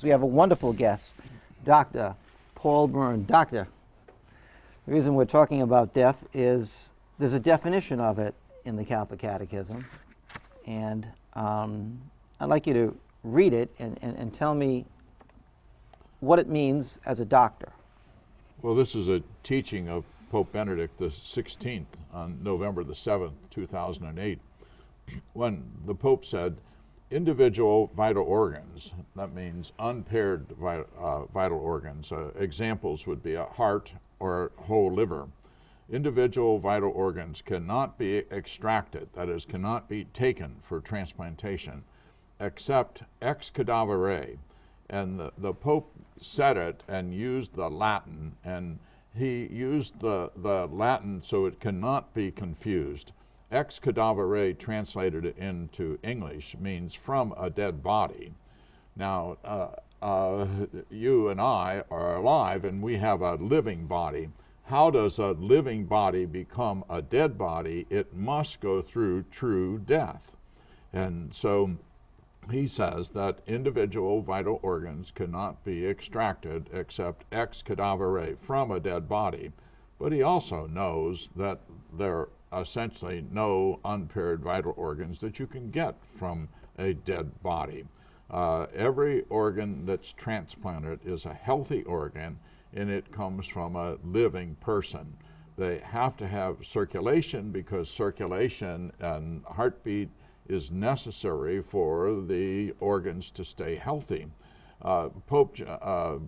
because we have a wonderful guest, Dr. Paul Byrne. Doctor, the reason we're talking about death is there's a definition of it in the Catholic Catechism, and I'd like you to read it and tell me what it means as a doctor. Well, this is a teaching of Pope Benedict the 16th on November the 7th, 2008, when the Pope said, individual vital organs, that means unpaired vital organs. Examples would be a heart or whole liver. Individual vital organs cannot be extracted, that is, cannot be taken for transplantation, except ex cadavere. And the Pope said it and used the Latin, and he used the Latin so it cannot be confused. Ex cadavere, translated into English, means from a dead body. Now, you and I are alive and we have a living body. How does a living body become a dead body? It must go through true death. And so he says that individual vital organs cannot be extracted except ex cadavere, from a dead body. But he also knows that there are essentially no unpaired vital organs that you can get from a dead body. Every organ that's transplanted is a healthy organ, and it comes from a living person. They have to have circulation because circulation and heartbeat is necessary for the organs to stay healthy. Pope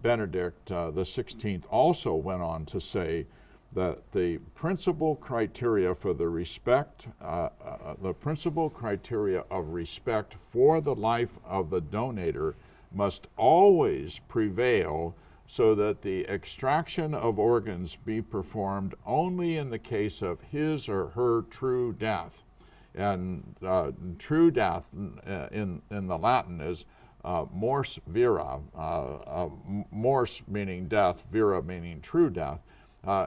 Benedict the 16th also went on to say that the principal criteria for the principal criteria of respect for the life of the donator must always prevail, so that the extraction of organs be performed only in the case of his or her true death. And true death in the Latin is mors vera, mors meaning death, vera meaning true death,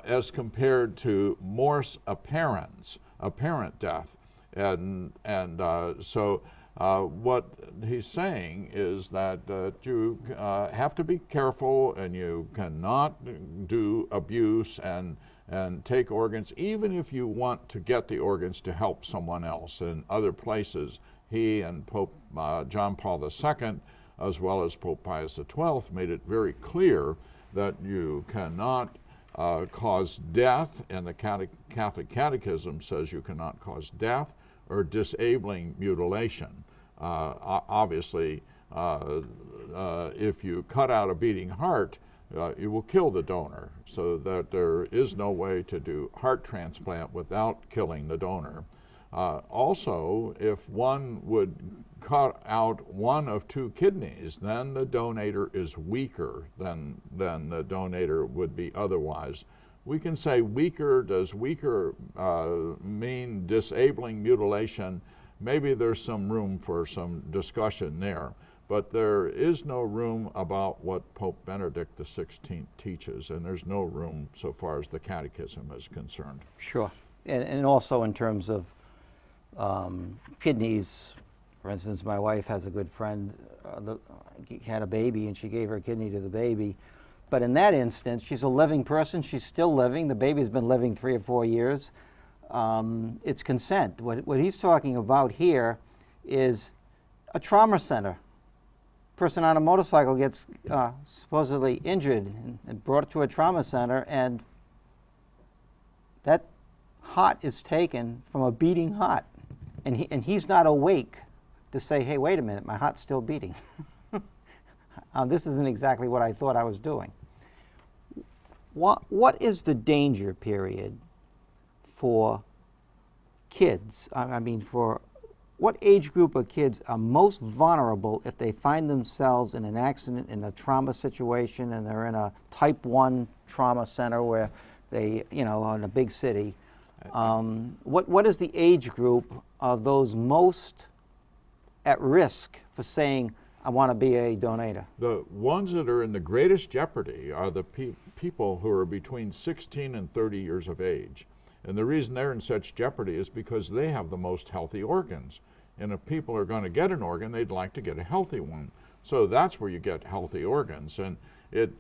as compared to mors apparens, apparent death. And so what he's saying is that you have to be careful, and you cannot do abuse and take organs, even if you want to get the organs to help someone else. In other places, he and Pope John Paul II, as well as Pope Pius XII, made it very clear that you cannot cause death, and the Catholic Catechism says you cannot cause death or disabling mutilation. Obviously, if you cut out a beating heart, you will kill the donor, so that there is no way to do heart transplant without killing the donor. Also, if one would cut out one of two kidneys, then the donator is weaker than the donator would be otherwise. We can say weaker. Does weaker mean disabling mutilation? Maybe there's some room for some discussion there. But there is no room about what Pope Benedict XVI teaches, and there's no room so far as the Catechism is concerned. Sure. And also in terms of kidneys, for instance, my wife has a good friend, had a baby, and she gave her kidney to the baby. But in that instance, she's a living person. She's still living. The baby's been living 3 or 4 years. It's consent. What he's talking about here is a trauma center. Person on a motorcycle gets supposedly injured and brought to a trauma center, and that heart is taken from a beating heart, and he's not awake to say, hey, wait a minute, my heart's still beating. This isn't exactly what I thought I was doing. What is the danger period for kids? I mean, for what age group of kids are most vulnerable if they find themselves in an accident, in a trauma situation, and they're in a type 1 trauma center where they, in a big city? What is the age group of those most at risk for saying, I want to be a donator? The ones that are in the greatest jeopardy are the people who are between 16 and 30 years of age. And the reason they're in such jeopardy is because they have the most healthy organs. And if people are going to get an organ, they'd like to get a healthy one. So that's where you get healthy organs. And it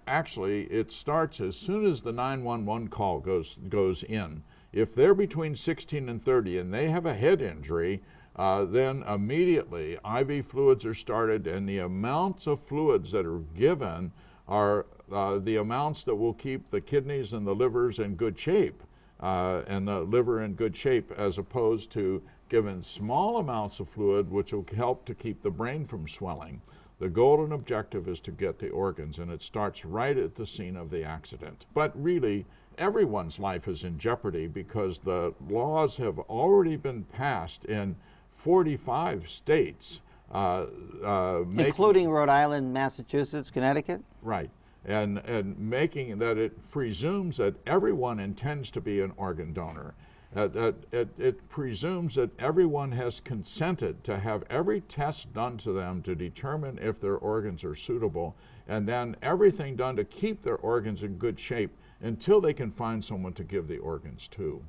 actually, it starts as soon as the 911 call goes in. If they're between 16 and 30 and they have a head injury, then immediately IV fluids are started, and the amounts of fluids that are given are the amounts that will keep the kidneys and the livers in good shape, and the liver in good shape, as opposed to given small amounts of fluid which will help to keep the brain from swelling. The golden objective is to get the organs, and it starts right at the scene of the accident. But really, everyone's life is in jeopardy because the laws have already been passed in 45 states. Including Rhode Island, Massachusetts, Connecticut? Right. And making that it presumes that everyone intends to be an organ donor. It presumes that everyone has consented to have every test done to them to determine if their organs are suitable, and then everything done to keep their organs in good shape until they can find someone to give the organs to.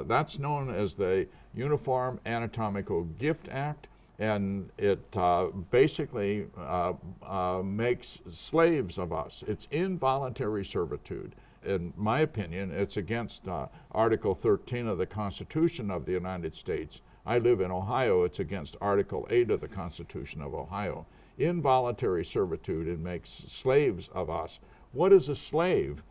That's known as the Uniform Anatomical Gift Act, and it basically makes slaves of us. It's involuntary servitude. In my opinion, it's against Article 13 of the Constitution of the United States. I live in Ohio. It's against Article 8 of the Constitution of Ohio. Involuntary servitude, it makes slaves of us. What is a slave?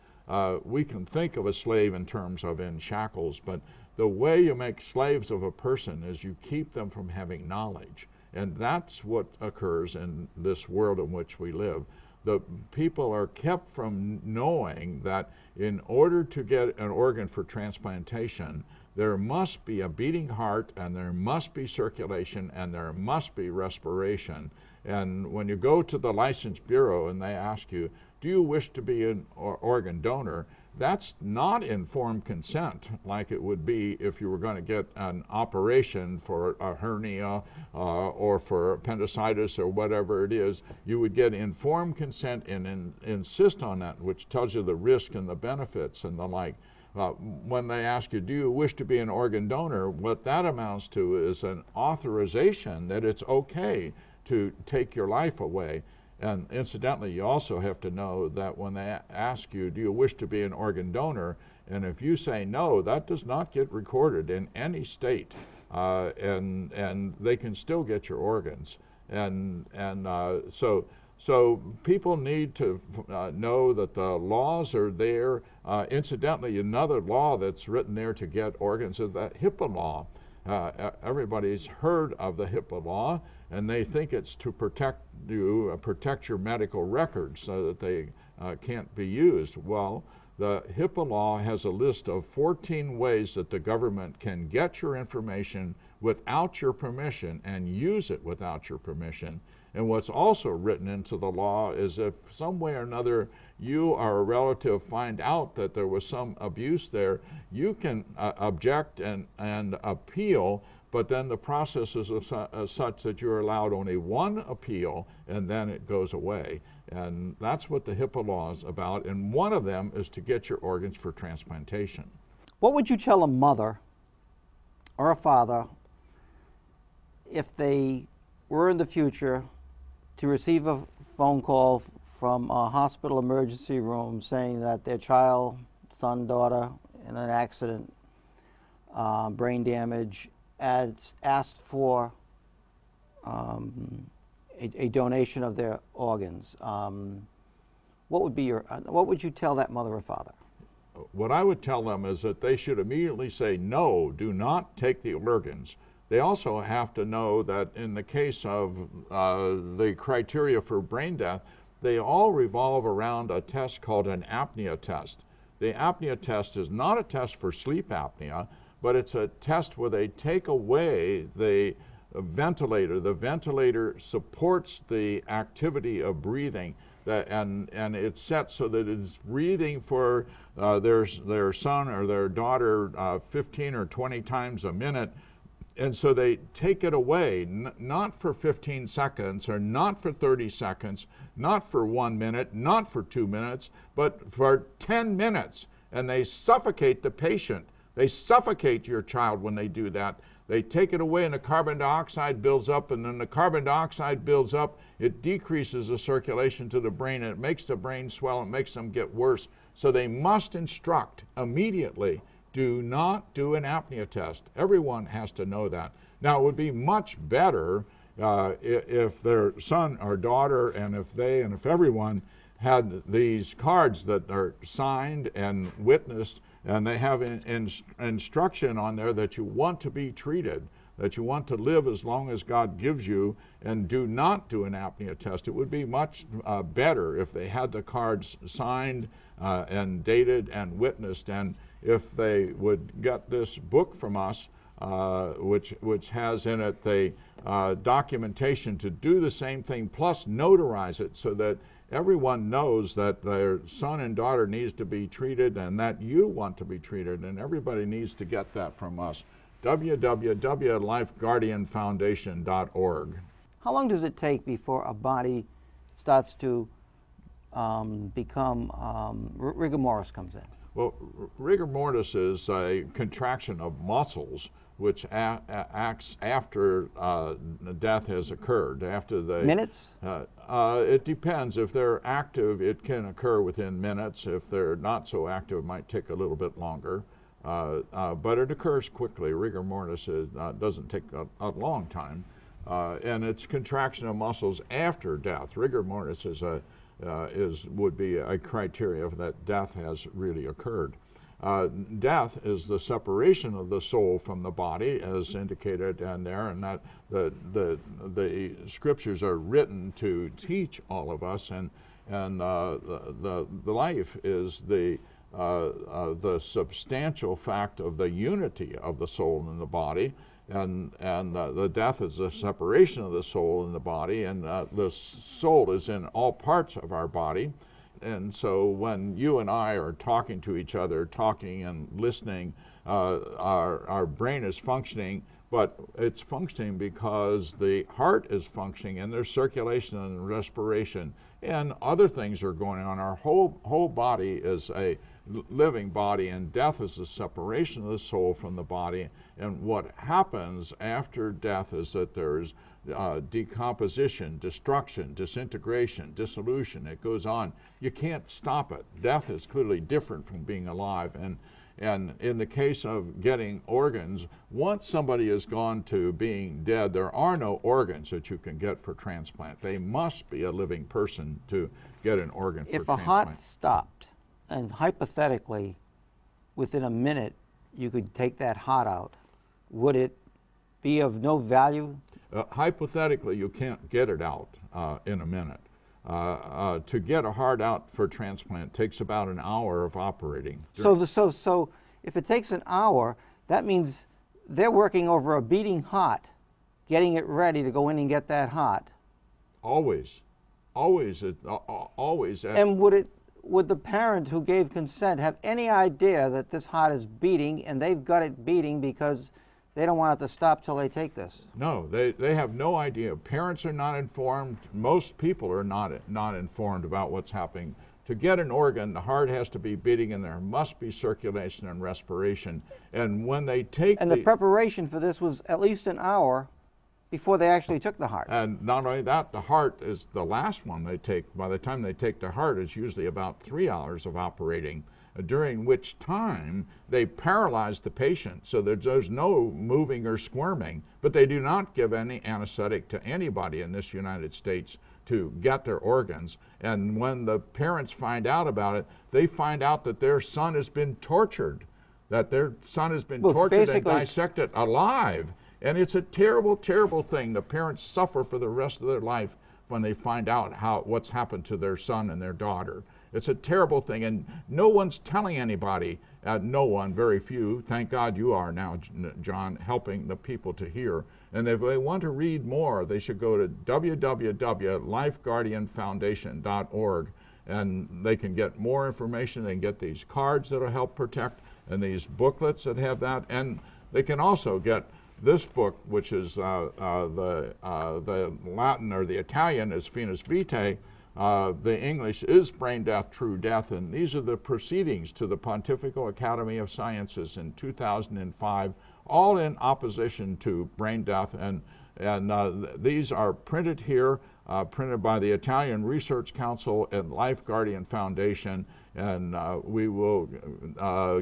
We can think of a slave in terms of in shackles, but the way you make slaves of a person is you keep them from having knowledge. And that's what occurs in this world in which we live. The people are kept from knowing that in order to get an organ for transplantation, there must be a beating heart, and there must be circulation, and there must be respiration. And when you go to the License Bureau and they ask you, do you wish to be an organ donor? That's not informed consent like it would be if you were going to get an operation for a hernia or for appendicitis or whatever it is. You would get informed consent and insist on that, which tells you the risk and the benefits and the like. When they ask you, do you wish to be an organ donor, what that amounts to is an authorization that it's okay to take your life away. And incidentally, you also have to know that when they ask you, do you wish to be an organ donor, and if you say no, that does not get recorded in any state, and they can still get your organs. So people need to know that the laws are there. Incidentally, another law that's written there to get organs is the HIPAA law. Everybody's heard of the HIPAA law, and they think it's to protect you, protect your medical records so that they can't be used. Well, the HIPAA law has a list of 14 ways that the government can get your information without your permission and use it without your permission. And what's also written into the law is if some way or another you or a relative find out that there was some abuse there, you can object and appeal, but then the process is such that you're allowed only one appeal and then it goes away. And that's what the HIPAA law is about, and one of them is to get your organs for transplantation. What would you tell a mother or a father if they were in the future to receive a phone call from a hospital emergency room saying that their child, son, daughter, in an accident, brain damage, asked for a donation of their organs? What would you tell that mother or father? What I would tell them is that they should immediately say, no, do not take the organs. They also have to know that in the case of the criteria for brain death, they all revolve around a test called an apnea test. The apnea test is not a test for sleep apnea, but it's a test where they take away the ventilator. The ventilator supports the activity of breathing, and it's set so that it's breathing for their son or their daughter 15 or 20 times a minute. And so they take it away, not for 15 seconds or not for 30 seconds, not for 1 minute, not for 2 minutes, but for 10 minutes. And they suffocate the patient They suffocate your child when they do that. They take it away and the carbon dioxide builds up, and then the carbon dioxide builds up, it decreases the circulation to the brain, and it makes the brain swell and makes them get worse. So they must instruct immediately, do not do an apnea test. Everyone has to know that. Now, it would be much better if their son or daughter, and if everyone had these cards that are signed and witnessed, and they have instruction on there that you want to be treated, that you want to live as long as God gives you, and do not do an apnea test. It would be much better if they had the cards signed and dated and witnessed, and if they would get this book from us, which has in it the documentation to do the same thing, plus notarize it so that everyone knows that their son and daughter needs to be treated and that you want to be treated, and everybody needs to get that from us. www.lifeguardianfoundation.org. How long does it take before a body starts to become, rigor mortis comes in? Well, rigor mortis is a contraction of muscles which acts after death has occurred. After the Minutes? It depends. If they're active, it can occur within minutes. If they're not so active, it might take a little bit longer. But it occurs quickly. Rigor mortis doesn't take a long time, and it's contraction of muscles after death. Rigor mortis would be a criteria that death has really occurred. Death is the separation of the soul from the body, as indicated in there, and that the scriptures are written to teach all of us, and the life is the substantial fact of the unity of the soul and the body, and the death is the separation of the soul and the body, and the soul is in all parts of our body. And so when you and I are talking to each other, talking and listening, our brain is functioning, but it's functioning because the heart is functioning and there's circulation and respiration and other things are going on. Our whole body is a living body, and death is the separation of the soul from the body. And what happens after death is that there's decomposition, destruction, disintegration, dissolution. It goes on. You can't stop it. Death is clearly different from being alive. And in the case of getting organs, once somebody has gone to being dead, there are no organs that you can get for transplant. They must be a living person to get an organ for transplant. If a heart stopped, and hypothetically, within a minute, you could take that heart out, would it be of no value? Hypothetically, you can't get it out in a minute. To get a heart out for transplant takes about an hour of operating. So if it takes an hour, that means they're working over a beating heart, getting it ready to go in and get that heart. Always. And would the parent who gave consent have any idea that this heart is beating and they've got it beating because they don't want it to stop till they take this? No, they have no idea. Parents are not informed. Most people are not informed about what's happening. To get an organ, the heart has to be beating and there must be circulation and respiration. And when they take the preparation for this was at least an hour before they actually took the heart. And not only that, the heart is the last one they take. By the time they take the heart, it's usually about 3 hours of operating, during which time they paralyze the patient so that there's no moving or squirming, but they do not give any anesthetic to anybody in this United States to get their organs. And when the parents find out about it, they find out that their son has been tortured, that their son has been tortured and dissected alive. And it's a terrible, terrible thing. The parents suffer for the rest of their life when they find out what's happened to their son and their daughter. It's a terrible thing, and no one's telling anybody. No one, very few. Thank God you are now, John, helping the people to hear. And if they want to read more, they should go to www.lifeguardianfoundation.org, and they can get more information. They can get these cards that will help protect, and these booklets that have that, and they can also get this book, which is the Latin or the Italian is Finis Vitae, The English is Brain Death, True Death, and these are the proceedings to the Pontifical Academy of Sciences in 2005, all in opposition to brain death, and these are printed here, printed by the Italian Research Council and Life Guardian Foundation, and we will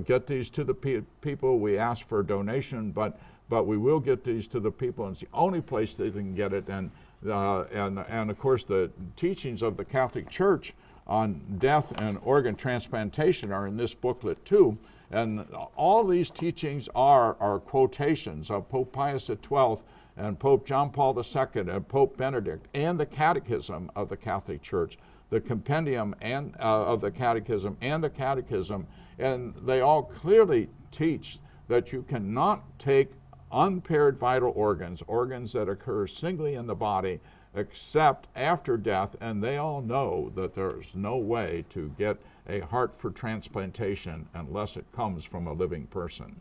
get these to the people. We ask for a donation, but we will get these to the people, and it's the only place they can get it. And of course, the teachings of the Catholic Church on death and organ transplantation are in this booklet too. And all these teachings are quotations of Pope Pius XII and Pope John Paul II and Pope Benedict and the Catechism of the Catholic Church, the compendium of the Catechism and the Catechism, and they all clearly teach that you cannot take unpaired vital organs, organs that occur singly in the body, except after death, and they all know that there's no way to get a heart for transplantation unless it comes from a living person.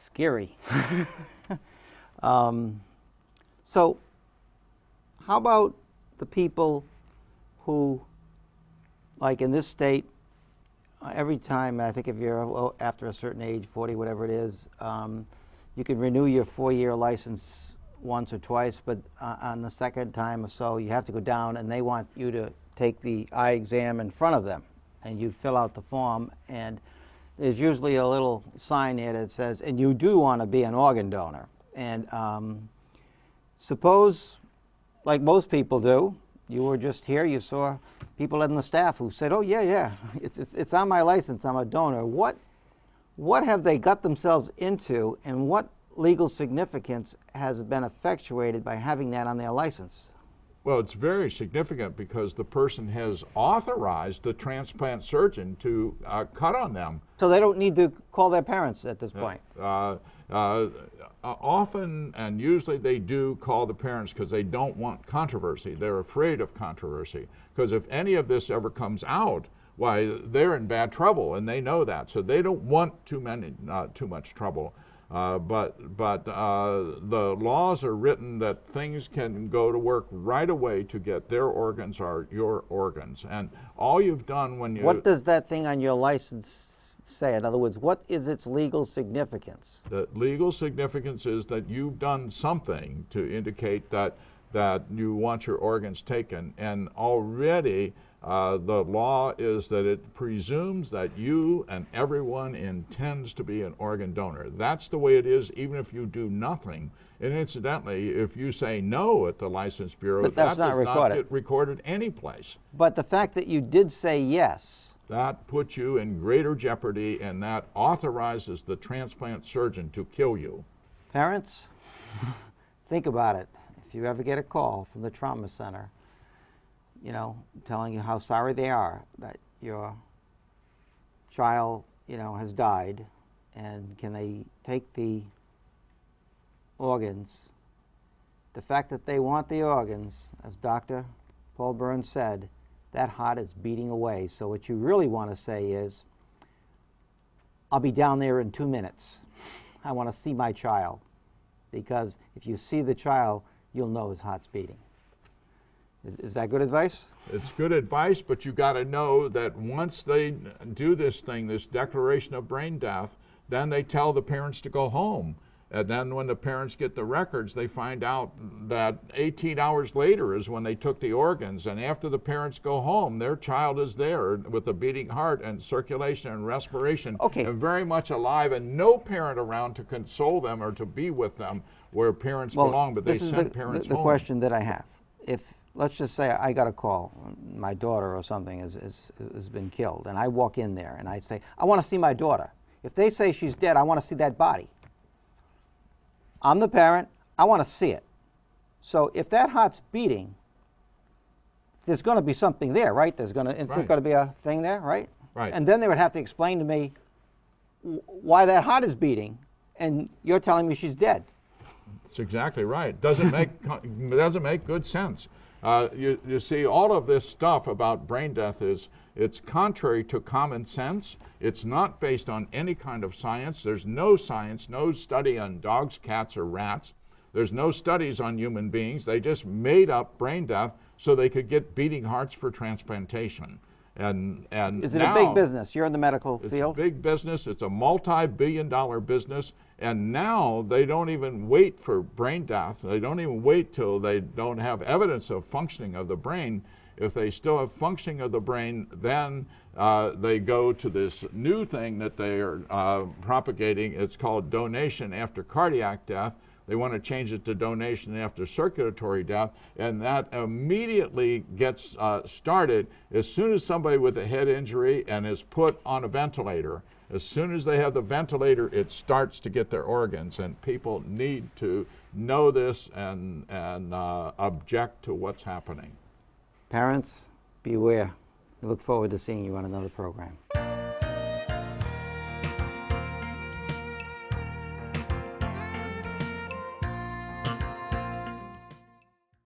Scary. So how about the people who, like in this state, every time, I think if you're after a certain age, 40, whatever it is, you can renew your 4-year license once or twice, but on the second time or so, you have to go down and they want you to take the eye exam in front of them, and you fill out the form, and there's usually a little sign there that says, and you do want to be an organ donor. And suppose, like most people do, you were just here, you saw people in the staff who said, oh yeah, it's on my license, I'm a donor. What have they got themselves into, and what legal significance has been effectuated by having that on their license? Well, it's very significant because the person has authorized the transplant surgeon to cut on them. So they don't need to call their parents at this point? Often and usually they do call the parents because they don't want controversy. They're afraid of controversy, because if any of this ever comes out, why, they're in bad trouble, and they know that. So they don't want too much trouble. But the laws are written that things can go to work right away to get their organs or your organs. And all you've done when you... What does that thing on your license say? In other words, what is its legal significance? The legal significance is that you've done something to indicate that you want your organs taken, and already the law is that it presumes that you and everyone intends to be an organ donor. That's the way it is, even if you do nothing. And incidentally, if you say no at the License Bureau, but that's that not does recorded. not get recorded anyplace. But the fact that you did say yes, that puts you in greater jeopardy, and that authorizes the transplant surgeon to kill you. Parents, think about it. If you ever get a call from the trauma center, you know, telling you how sorry they are that your child, you know, has died, and can they take the organs, the fact that they want the organs, as Dr. Paul Burns said, that heart is beating away. So what you really want to say is, I'll be down there in 2 minutes. I want to see my child. Because if you see the child, you'll know his heart's beating. Is that good advice? It's good advice, but you got to know that once they do this thing, this declaration of brain death, then they tell the parents to go home. And then when the parents get the records, they find out that 18 hours later is when they took the organs. And after the parents go home, their child is there with a beating heart and circulation and respiration, and very much alive, and no parent around to console them or to be with them where parents belong, but they send parents home. The question that I have. If, let's just say I got a call, my daughter or something has been killed, and I walk in there and I say, I want to see my daughter. If they say she's dead, I want to see that body. I'm the parent, I want to see it. So if that heart's beating, there's going to be something there, right? There's going to be a thing there, right? Right. And then they would have to explain to me why that heart is beating, and you're telling me she's dead. That's exactly right. Doesn't make good sense. You see, all of this stuff about brain death it's contrary to common sense. It's not based on any kind of science. There's no science, no study on dogs, cats, or rats. There's no studies on human beings. They just made up brain death so they could get beating hearts for transplantation. And Is it now, a big business? You're in the medical it's field. a big business. It's a multi-billion-dollar business. And now they don't even wait for brain death. They don't even wait till they don't have evidence of functioning of the brain. If they still have functioning of the brain, then they go to this new thing that they are propagating. It's called donation after cardiac death. They want to change it to donation after circulatory death, and that immediately gets started as soon as somebody with a head injury and is put on a ventilator. As soon as they have the ventilator, it starts to get their organs, and people need to know this and object to what's happening. Parents, beware. We look forward to seeing you on another program.